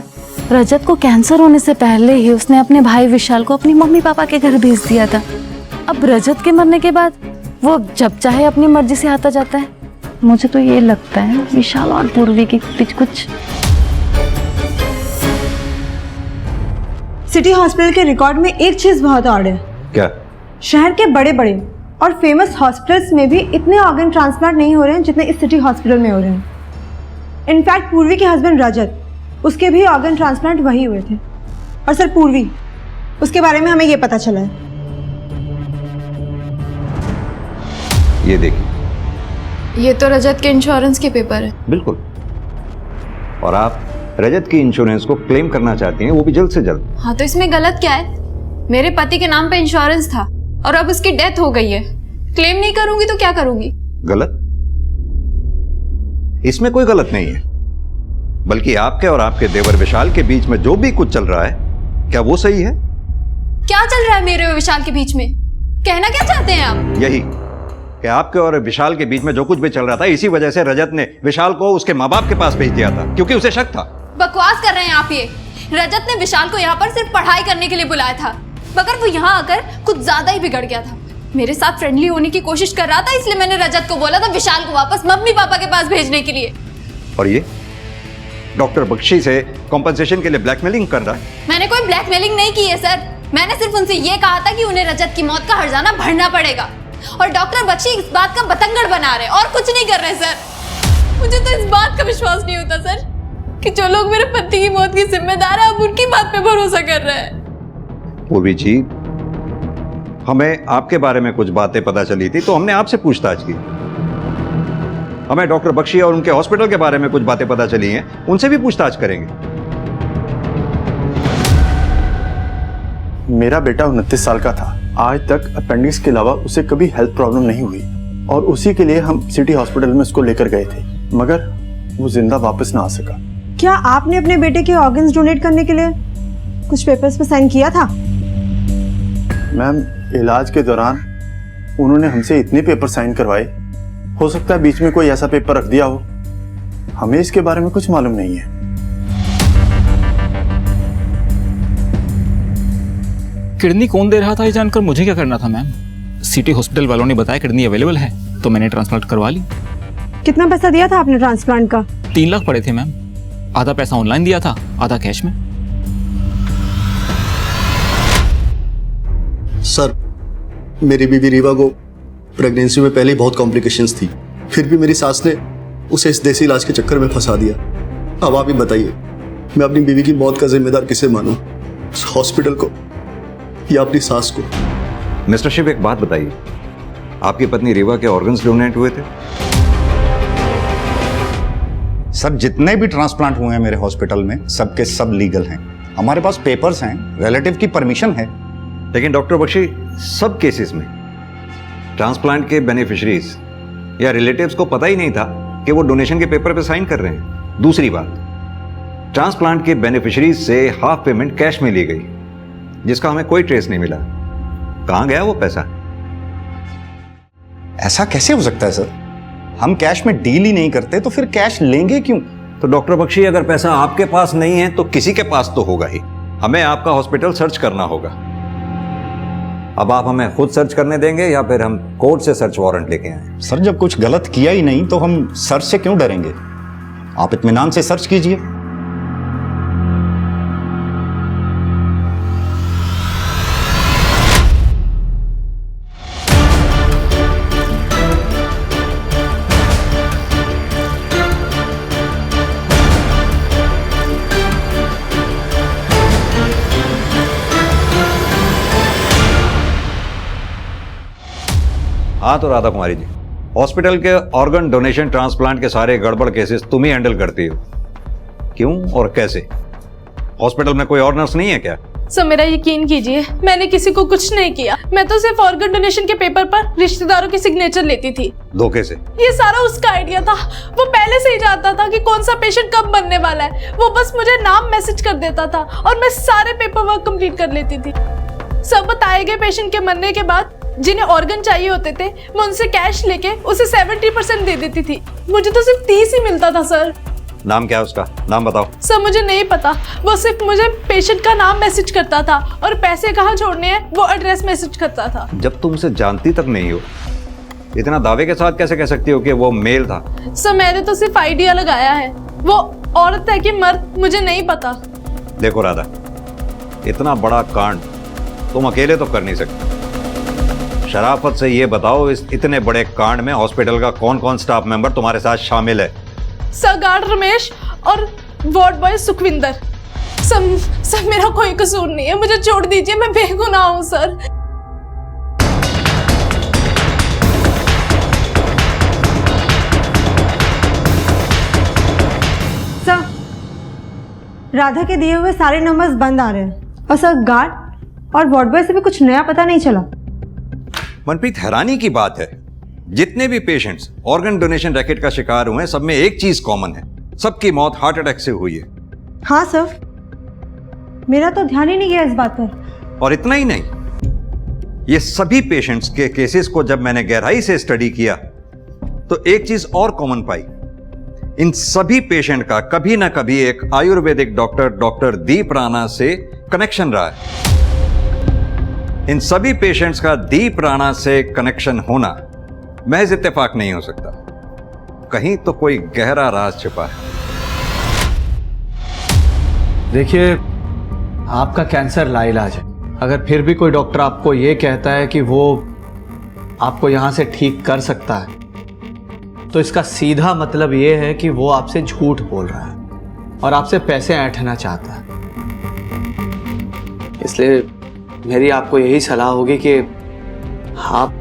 रजत को कैंसर होने से पहले ही उसने अपने भाई विशाल को अपनी मम्मी पापा के घर भेज दिया था। अब रजत के मरने के बाद वो जब चाहे अपनी मर्जी से आता जाता है। मुझे तो ये लगता है विशाल और पूर्वी के बीच कुछ। सिटी हॉस्पिटल के रिकॉर्ड में एक चीज बहुत ऑड है। क्या? शहर के बड़े बड़े और फेमस हॉस्पिटल्स में भी इतने ऑर्गन ट्रांसप्लांट नहीं हो रहे हैं जितने इस सिटी हॉस्पिटल में हो रहे हैं। इनफैक्ट पूर्वी के हस्बैंड रजत, उसके भी ऑर्गन ट्रांसप्लांट वही हुए थे। और सर पूर्वी, उसके बारे में हमें ये पता चला है। ये देखिए, ये तो रजत के इंश्योरेंस के पेपर है। बिल्कुल। और आप रजत की इंश्योरेंस को क्लेम करना चाहती हैं, वो भी जल्द से जल्द। हाँ तो इसमें गलत क्या है? मेरे पति के नाम पे इंश्योरेंस था और अब उसकी डेथ हो गई है। क्लेम नहीं करूंगी तो क्या करूंगी? गलत? इसमें कोई गलत नहीं है, बल्कि आपके और आपके देवर विशाल के बीच में जो भी कुछ चल रहा है, क्या वो सही है? क्या चल रहा है मेरे और विशाल के बीच में? कहना क्या चाहते हैं आप? यही कि आपके और विशाल के बीच में जो कुछ भी चल रहा था, इसी वजह से रजत ने विशाल को उसके माँ बाप के पास भेज दिया था, क्योंकि उसे शक था। बकवास कर रहे हैं आप ये। रजत ने विशाल को यहाँ पर सिर्फ पढ़ाई करने के लिए बुलाया था, मगर वो यहाँ आकर कुछ ज्यादा ही बिगड़ गया था। मेरे साथ फ्रेंडली होने की कोशिश कर रहा था, इसलिए मैंने रजत को बोला था विशाल को वापस मम्मी पापा के पास भेजने के लिए। और ये डॉक्टर बख्शी से कॉम्पनसेशन के लिए ब्लैकमेलिंग कर रहा है। मैंने कोई ब्लैकमेलिंग नहीं की है सर। मैंने सिर्फ उनसे ये कहा था कि उन्हें रजत की मौत का हर्जाना भरना पड़ेगा, और डॉक्टर बख्शी इस बात का बतंगड़ बना रहे और कुछ नहीं कर रहे सर। मुझे तो इस बात का विश्वास नहीं होता सर कि जो लोग मेरे पति की मौत की जिम्मेदार है अब उनकी बात पे भरोसा कर रहे हैं। पूर्वी जी, हमें आपके बारे में कुछ बातें पता चली थी तो हमने आपसे पूछताछ की। हमें डॉक्टर बख्शी और उनके हॉस्पिटल के बारे में कुछ बातें पता चली हैं, उनसे भी पूछताछ करेंगे। मेरा बेटा 29 साल का था। आज तक अपेंडिक्स के अलावा उसे कभी हेल्थ प्रॉब्लम नहीं हुई, और उसी के लिए हम सिटी हॉस्पिटल में उसको लेकर गए थे, मगर वो जिंदा वापस ना आ सका। क्या आपने अपने बेटे के ऑर्गन्स डोनेट करने के लिए कुछ पेपर्स पे साइन किया था? मैम, इलाज के दौरान उन्होंने हमसे इतने पेपर साइन करवाए, हो सकता है बीच में कोई ऐसा पेपर रख दिया हो। हमें इसके बारे में कुछ मालूम नहीं है। किडनी कौन दे रहा था ये जानकर मुझे क्या करना था मैम? सिटी हॉस्पिटल वालों ने बताया किडनी अवेलेबल है तो मैंने ट्रांसप्लांट करवा ली। कितना पैसा दिया था आपने ट्रांसप्लांट का? 3 लाख पड़े थे मैम। आधा पैसा ऑनलाइन दिया था, आधा कैश में। सर, मेरी बीवी रीवा को प्रेगनेंसी में पहले ही बहुत कॉम्प्लिकेशंस थी, फिर भी मेरी सास ने उसे इस देसी इलाज के चक्कर में फंसा दिया। अब आप ही बताइए, मैं अपनी बीवी की मौत का जिम्मेदार किसे मानूं? हॉस्पिटल को या अपनी सास को? मिस्टर शिव, एक बात बताइए, आपकी पत्नी रीवा के ऑर्गन्स डोनेट हुए थे? सर, जितने भी ट्रांसप्लांट हुए हैं मेरे हॉस्पिटल में सबके सब लीगल हैं। हमारे पास पेपर्स हैं, रिलेटिव की परमिशन है। लेकिन डॉक्टर बख्शी, सब केसेस में ट्रांसप्लांट के बेनिफिशरीज या रिलेटिव्स को पता ही नहीं था कि वो डोनेशन के पेपर पे साइन कर रहे हैं। दूसरी बात, ट्रांसप्लांट के बेनिफिशरीज से हाफ पेमेंट कैश में ली गई, जिसका हमें कोई ट्रेस नहीं मिला। कहां गया वो पैसा? ऐसा कैसे हो सकता है सर? हम कैश में डील ही नहीं करते, तो फिर कैश लेंगे क्यों? तो डॉक्टर बख्शी, अगर पैसा आपके पास नहीं है तो किसी के पास तो होगा ही। हमें आपका हॉस्पिटल सर्च करना होगा। अब आप हमें खुद सर्च करने देंगे या फिर हम कोर्ट से सर्च वारंट लेके आए? सर, जब कुछ गलत किया ही नहीं तो हम सर्च से क्यों डरेंगे? आप इत्मीनान से सर्च कीजिए। हाँ तो राधा कुमारी जी, हॉस्पिटल के ऑर्गन डोनेशन ट्रांसप्लांट के सारे गड़बड़ केसेस तुम ही हैंडल करती हो, क्यों और कैसे? हॉस्पिटल में कोई और नर्स नहीं है क्या? सर, मेरा यकीन कीजिए, मैंने किसी को कुछ नहीं किया। मैं तो सिर्फ ऑर्गन डोनेशन के पेपर पर रिश्तेदारों की सिग्नेचर लेती थी। धोखे से? ये सारा उसका आइडिया था। वो पहले से ही जानता था कि कौन सा पेशेंट कब बनने वाला है। वो बस मुझे नाम मैसेज कर देता था और मैं सारे पेपर वर्क कंप्लीट कर लेती थी। सब बताए गए पेशेंट के मरने के बाद जिन्हें ऑर्गन चाहिए होते थे, मैं उनसे कैश लेके उसे 70% दे देती थी। मुझे तो सिर्फ 30 ही मिलता था सर। नाम क्या है उसका? नाम बताओ। सर, मुझे नहीं पता। वो सिर्फ मुझे पेशेंट का नाम मैसेज करता था और पैसे कहाँ छोड़ने हैं वो एड्रेस मैसेज करता था। जब तुम उसे जानती तक नहीं हो, इतना दावे के साथ कैसे कह सकती हो कि वो मेल था? सर, मैंने तो सिर्फ आइडिया लगाया है। वो औरत है कि मर्द मुझे नहीं पता। देखो राधा, इतना बड़ा कांड तुम अकेले तो कर नहीं सकते। शराफत से ये बताओ, इस इतने बड़े कांड में हॉस्पिटल का कौन कौन स्टाफ मेंबर तुम्हारे साथ शामिल है? सर, गार्ड रमेश और वार्ड बॉय सुखविंदर। सर, मेरा कोई कसूर नहीं है, मुझे छोड़ दीजिए, मैं बेगुनाह हूँ सर। सर, राधा के दिए हुए सारे नंबर्स बंद आ रहे हैं और सर गार्ड और वार्ड बॉय से भी कुछ नया पता नहीं चला। मनप्रीत, हैरानी की बात है, जितने भी पेशेंट्स ऑर्गन डोनेशन रैकेट का शिकार हुए हैं, सब में एक चीज कॉमन है, सबकी मौत हार्ट अटैक से हुई है। हाँ सर, मेरा तो ध्यान ही नहीं गया इस बात पर। और इतना ही नहीं, ये सभी पेशेंट्स के केसेस को जब मैंने गहराई से स्टडी किया तो एक चीज और कॉमन पाई। इन सभी पेशेंट का कभी ना कभी एक आयुर्वेदिक डॉक्टर दीप राणा से कनेक्शन रहा है। इन सभी पेशेंट्स का दीप राणा से कनेक्शन होना महज इत्तेफाक नहीं हो सकता, कहीं तो कोई गहरा राज छिपा है। देखिए, आपका कैंसर लाइलाज है। अगर फिर भी कोई डॉक्टर आपको ये कहता है कि वो आपको यहां से ठीक कर सकता है, तो इसका सीधा मतलब ये है कि वो आपसे झूठ बोल रहा है और आपसे पैसे ऐंठना चाहता है। इसलिए मेरी आपको यही सलाह होगी कि आप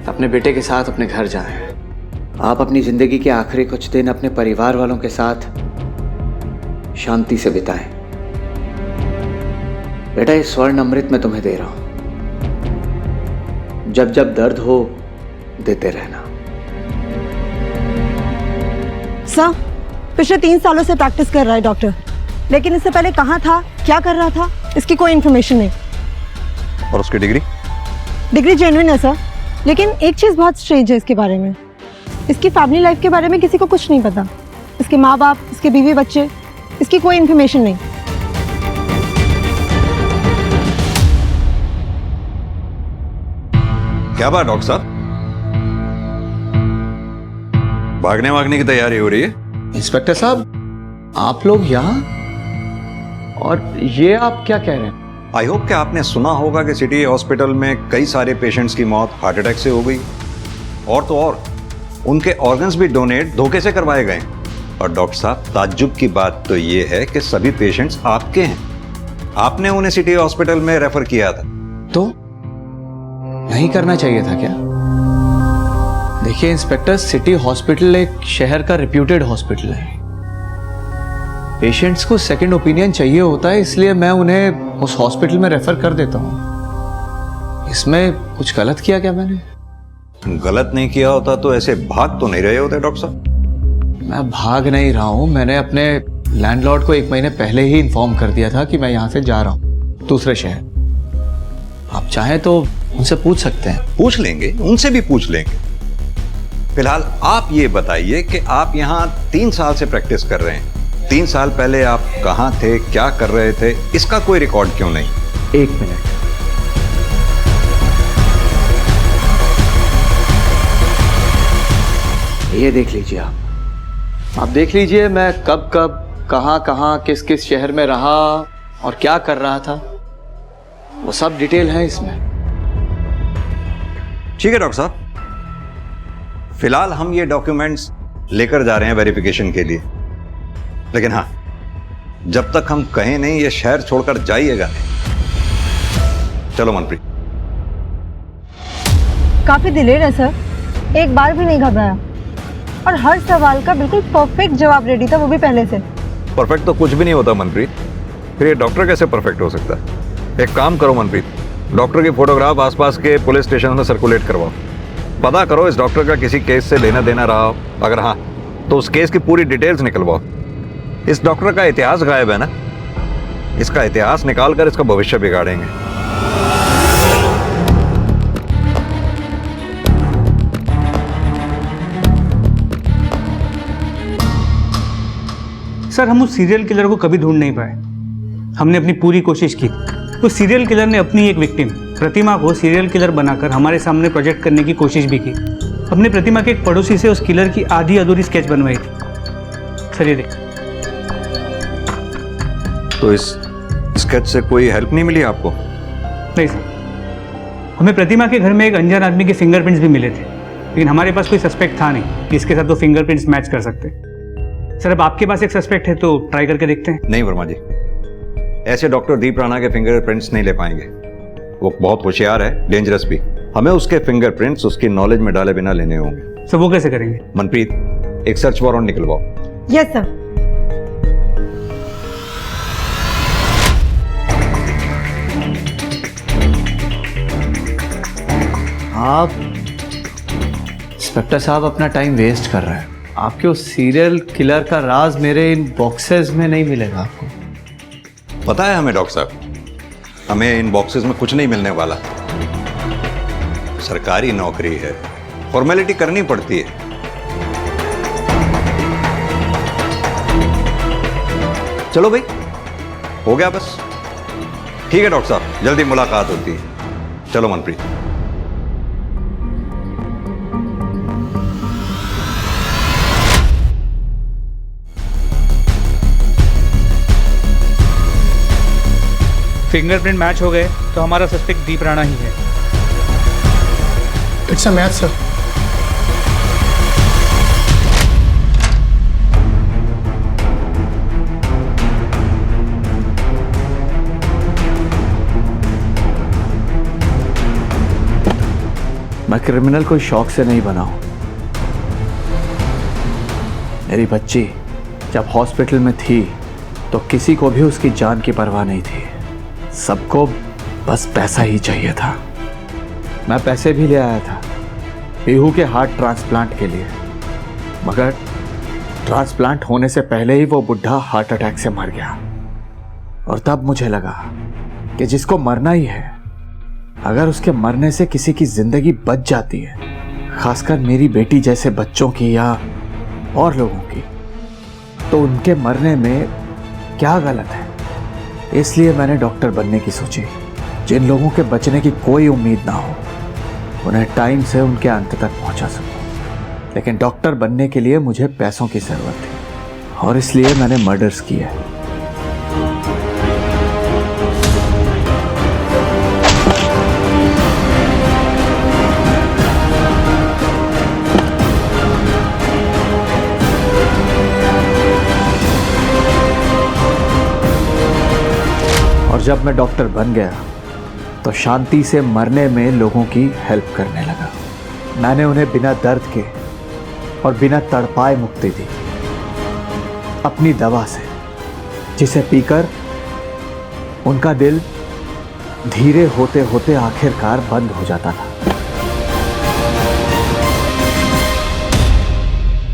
अपने बेटे के साथ अपने घर जाएं। आप अपनी जिंदगी के आखिरी कुछ दिन अपने परिवार वालों के साथ शांति से बिताएं। बेटा, ये स्वर्ण अमृत मैं तुम्हें दे रहा हूं, जब जब दर्द हो देते रहना। सर, पिछले 3 सालों से प्रैक्टिस कर रहा है डॉक्टर, लेकिन इससे पहले कहाँ था, क्या कर रहा था, इसकी कोई इन्फॉर्मेशन नहीं। और उसकी डिग्री जेन्युइन है सर, लेकिन एक चीज़ बहुत स्ट्रेंज है इसके बारे में। इसकी फैमिली लाइफ के बारे में किसी को कुछ नहीं पता। इसके माँ बाप, इसके बीवी बच्चे, इसकी कोई इन्फॉर्मेशन नहीं। क्या बात डॉक्टर साहब, भागने की तैयारी हो रही है? इंस्पेक्टर साहब, आप लोग यहाँ, और ये आप क्या कह रहे हैं? आई होप कि आपने सुना होगा कि सिटी हॉस्पिटल में कई सारे पेशेंट्स की मौत हार्ट अटैक से हो गई, और तो और उनके ऑर्गन्स भी डोनेट धोखे से करवाए गए। और डॉक्टर साहब, ताज्जुब की बात तो ये है कि सभी पेशेंट्स आपके हैं। आपने उन्हें सिटी हॉस्पिटल में रेफर किया था। तो नहीं करना चाहिए था क्या? देखिए इंस्पेक्टर, सिटी हॉस्पिटल एक शहर का रिप्यूटेड हॉस्पिटल है। पेशेंट्स को सेकंड ओपिनियन चाहिए होता है, इसलिए मैं उन्हें उस हॉस्पिटल में रेफर कर देता हूँ। इसमें कुछ गलत किया क्या मैंने? गलत नहीं किया होता तो ऐसे भाग तो नहीं रहे होते डॉक्टर साहब। मैं भाग नहीं रहा हूँ। मैंने अपने लैंडलॉर्ड को 1 महीने पहले ही इन्फॉर्म कर दिया था कि मैं यहाँ से जा रहा हूँ दूसरे शहर। आप चाहें तो उनसे पूछ सकते हैं। पूछ लेंगे, उनसे भी पूछ लेंगे। फिलहाल आप ये बताइए कि आप यहाँ 3 साल से प्रैक्टिस कर रहे हैं। 3 साल पहले आप कहाँ थे, क्या कर रहे थे, इसका कोई रिकॉर्ड क्यों नहीं? 1 मिनट। ये देख लीजिए आप देख लीजिए मैं कब कब कहाँ कहाँ किस किस शहर में रहा और क्या कर रहा था, वो सब डिटेल है इसमें। ठीक है डॉक्टर साहब, फिलहाल हम ये डॉक्यूमेंट्स लेकर जा रहे हैं वेरिफिकेशन के लिए। लेकिन हाँ, जब तक हम कहें नहीं ये शहर छोड़कर जाइएगा नहीं। चलो मनप्रीत। काफी दिलेर है सर, एक बार भी नहीं घबराया और हर सवाल का बिल्कुल परफेक्ट जवाब रेडी था, वो भी पहले से। परफेक्ट तो कुछ भी नहीं होता मनप्रीत, फिर ये डॉक्टर कैसे परफेक्ट हो सकता है? एक काम करो मनप्रीत, डॉक्टर की फोटोग्राफ आसपास के पुलिस स्टेशन में सर्कुलेट करवाओ। पता करो इस डॉक्टर का किसी केस से लेना देना रहा हो, अगर हाँ तो उस केस की पूरी डिटेल्स निकलवाओ। इस डॉक्टर का इतिहास गायब है ना, इसका इतिहास निकालकर इसका भविष्य बिगाड़ेंगे। सर, हम उस सीरियल किलर को कभी ढूंढ नहीं पाए। हमने अपनी पूरी कोशिश की। उस सीरियल किलर ने अपनी एक विक्टिम प्रतिमा को सीरियल किलर बनाकर हमारे सामने प्रोजेक्ट करने की कोशिश भी की। हमने प्रतिमा के एक पड़ोसी से उस किलर की आधी अधूरी स्केच बनवाई थी। सर ये देख। तो इस स्केच से कोई हेल्प नहीं मिली आपको? नहीं सर, हमें प्रतिमा के घर में एक अनजान आदमी के फिंगरप्रिंट्स भी मिले थे, लेकिन हमारे पास कोई सस्पेक्ट था नहीं जिसके साथ वो फिंगरप्रिंट्स मैच कर सकते। सर, अब आपके पास एक सस्पेक्ट है तो ट्राई करके देखते हैं। नहीं वर्मा जी, ऐसे डॉक्टर दीप राणा के फिंगरप्रिंट्स नहीं ले पाएंगे। वो बहुत होशियार है, डेंजरस भी। हमें उसके फिंगरप्रिंट्स उसकी नॉलेज में डाले बिना लेने होंगे। सर वो कैसे करेंगे? मनप्रीत, एक सर्च वारंट निकलवाओ। Yes sir. आप इंस्पेक्टर साहब अपना टाइम वेस्ट कर रहे हैं। आपके उस सीरियल किलर का राज मेरे इन बॉक्सेस में नहीं मिलेगा आपको। पता है हमें डॉक्टर साहब, हमें इन बॉक्सेस में कुछ नहीं मिलने वाला। सरकारी नौकरी है, फॉर्मेलिटी करनी पड़ती है। चलो भाई, हो गया बस। ठीक है डॉक्टर साहब, जल्दी मुलाकात होती है। चलो मनप्रीत। फिंगरप्रिंट मैच हो गए तो हमारा सस्पेक्ट दीप राणा ही है। It's a match sir. मैं क्रिमिनल कोई शौक से नहीं बना हूं। मेरी बच्ची जब हॉस्पिटल में थी तो किसी को भी उसकी जान की परवाह नहीं थी। सबको बस पैसा ही चाहिए था। मैं पैसे भी ले आया था पीहू के हार्ट ट्रांसप्लांट के लिए, मगर ट्रांसप्लांट होने से पहले ही वो बुढ़ा हार्ट अटैक से मर गया। और तब मुझे लगा कि जिसको मरना ही है, अगर उसके मरने से किसी की जिंदगी बच जाती है, खासकर मेरी बेटी जैसे बच्चों की या और लोगों की, तो उनके मरने में क्या गलत है। इसलिए मैंने डॉक्टर बनने की सोची। जिन लोगों के बचने की कोई उम्मीद ना हो, उन्हें टाइम से उनके अंत तक पहुंचा सकूं। लेकिन डॉक्टर बनने के लिए मुझे पैसों की जरूरत थी और इसलिए मैंने मर्डर्स किए। जब मैं डॉक्टर बन गया तो शांति से मरने में लोगों की हेल्प करने लगा। मैंने उन्हें बिना दर्द के और बिना तड़पाए मुक्ति दी, अपनी दवा से, जिसे पीकर उनका दिल धीरे होते होते आखिरकार बंद हो जाता था।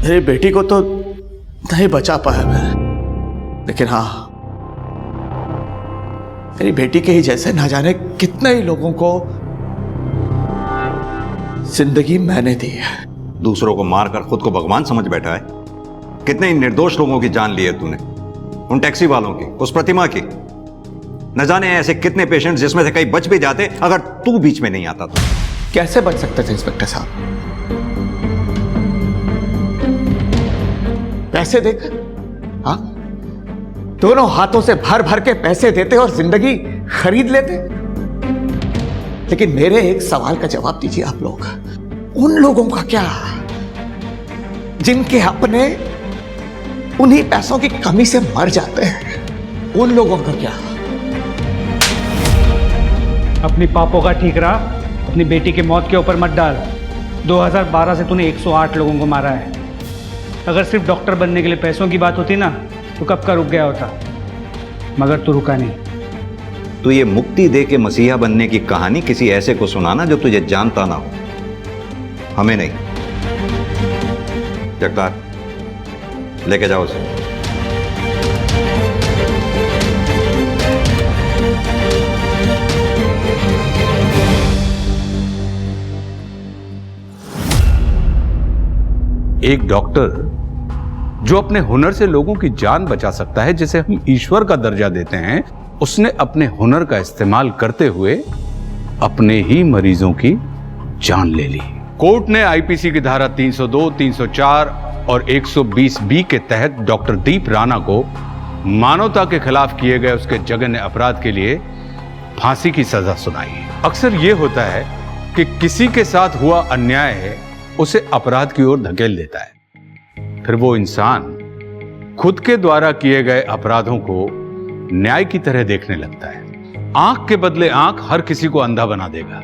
मेरी बेटी को तो नहीं बचा पाया मैं, लेकिन हाँ, मेरी बेटी के ही जैसे ना जाने कितने ही लोगों को जिंदगी मैंने दी है। दूसरों को मारकर खुद को भगवान समझ बैठा है। कितने ही निर्दोष लोगों की जान ली है तूने, उन टैक्सी वालों की, उस प्रतिमा की। न जाने ऐसे कितने पेशेंट जिसमें से कई बच भी जाते अगर तू बीच में नहीं आता तो। कैसे बच सकते थे इंस्पेक्टर साहब? पैसे देकर, हाँ, दोनों हाथों से भर भर के पैसे देते और जिंदगी खरीद लेते। लेकिन मेरे एक सवाल का जवाब दीजिए आप लोग, उन लोगों का क्या जिनके अपने उन्हीं पैसों की कमी से मर जाते हैं? उन लोगों का क्या? अपनी पापों का ठीक रहा, अपनी बेटी की मौत के ऊपर मत डाल। 2012 से तूने 108 लोगों को मारा है। अगर सिर्फ डॉक्टर बनने के लिए पैसों की बात होती ना तो कब का रुक गया होता, मगर तू रुका नहीं। तो ये मुक्ति दे के मसीहा बनने की कहानी किसी ऐसे को सुनाना जो तुझे जानता ना हो, हमें नहीं। जगतार, लेके जाओ उसे। एक डॉक्टर जो अपने हुनर से लोगों की जान बचा सकता है, जिसे हम ईश्वर का दर्जा देते हैं, उसने अपने हुनर का इस्तेमाल करते हुए अपने ही मरीजों की जान ले ली। कोर्ट ने आईपीसी की धारा 302, 304 और 120B के तहत डॉक्टर दीप राणा को मानवता के खिलाफ किए गए उसके जघन्य अपराध के लिए फांसी की सजा सुनाई। अक्सर यह होता है कि किसी के साथ हुआ अन्याय उसे अपराध की ओर धकेल देता है, फिर वो इंसान खुद के द्वारा किए गए अपराधों को न्याय की तरह देखने लगता है। आंख के बदले आंख हर किसी को अंधा बना देगा।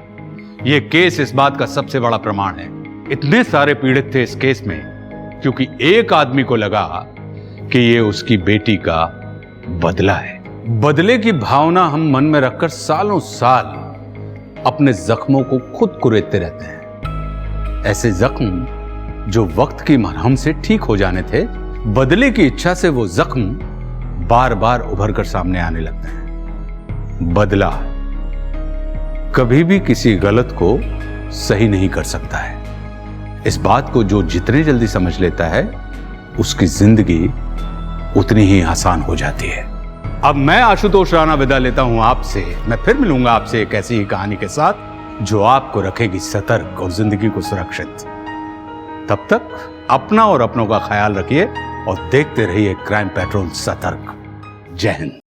यह केस इस बात का सबसे बड़ा प्रमाण है। इतने सारे पीड़ित थे इस केस में क्योंकि एक आदमी को लगा कि यह उसकी बेटी का बदला है। बदले की भावना हम मन में रखकर सालों साल अपने जख्मों को खुद कुरेदते रहते हैं। ऐसे जख्म जो वक्त की मरहम से ठीक हो जाने थे, बदले की इच्छा से वो जख्म बार बार उभर कर सामने आने लगते हैं। बदला कभी भी किसी गलत को सही नहीं कर सकता है। इस बात को जो जितने जल्दी समझ लेता है, उसकी जिंदगी उतनी ही आसान हो जाती है। अब मैं आशुतोष राणा विदा लेता हूं आपसे। मैं फिर मिलूंगा आपसे एक ऐसी ही कहानी के साथ जो आपको रखेगी सतर्क और जिंदगी को सुरक्षित। तब तक अपना और अपनों का ख्याल रखिए और देखते रहिए क्राइम पेट्रोल सतर्क। जय हिंद।